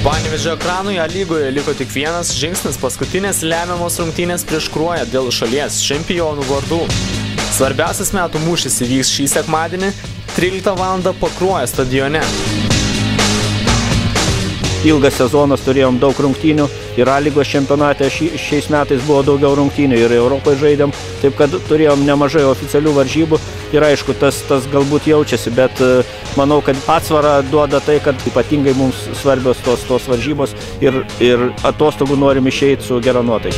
Panevėžio ekranui A lygoje liko tik vienas žingsnis paskutinės lemiamos rungtynės prieš Kruoją dėl šalies čempionų vardų. Svarbiausias metų mūšis įvyks šį sekmadienį 13 val. Pakruojo stadione. Ilgas sezonas, turėjom daug rungtynių ir A lygos čempionate šiais metais buvo daugiau rungtynių ir Europoje žaidėm, taip kad turėjom nemažai oficialių varžybų ir aišku, tas galbūt jaučiasi, bet manau, kad atsvarą duoda tai, kad ypatingai mums svarbios tos varžybos ir atostogų norim išeiti su gera nuotaika.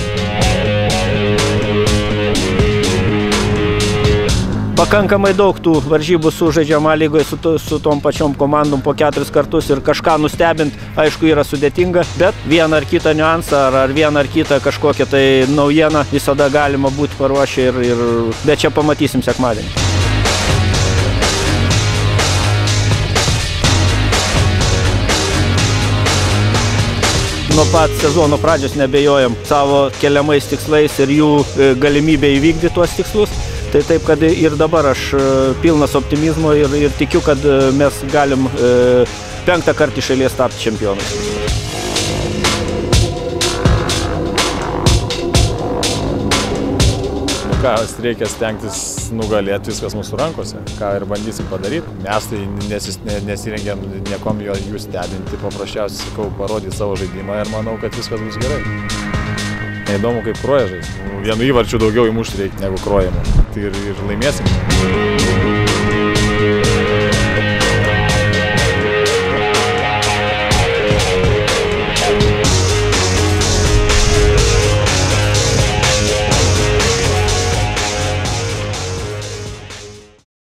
Pakankamai daug tų varžybų sužaidžiam A lygoje su tom pačiom komandom po 4 kartus ir kažką nustebint, aišku, yra sudėtinga, bet vieną ar kitą niuansą ar vieną ar kitą kažkokią tai naujieną visada galima būti paruošę bet čia pamatysim sekmadienį. Nuo pat sezono pradžios nebejojam savo keliamais tikslais ir jų galimybę įvykdyti tuos tikslus. Tai taip, kad ir dabar aš pilnas optimizmo ir tikiu, kad mes galim 5. kartą iš eilės tapti čempionais. Reikia stengtis nugalėti viskas mūsų rankose, ką ir bandysim padaryti. Mes tai nesirengiam niekom jų stebinti, paprasčiausiai, sakau, parodyti savo žaidimą ir manau, kad viskas bus gerai. Neįdomu, kaip Kruoja žais. Vienu įvarčiu daugiau įmušti reikia negu Kruojama. Tai ir laimėsim.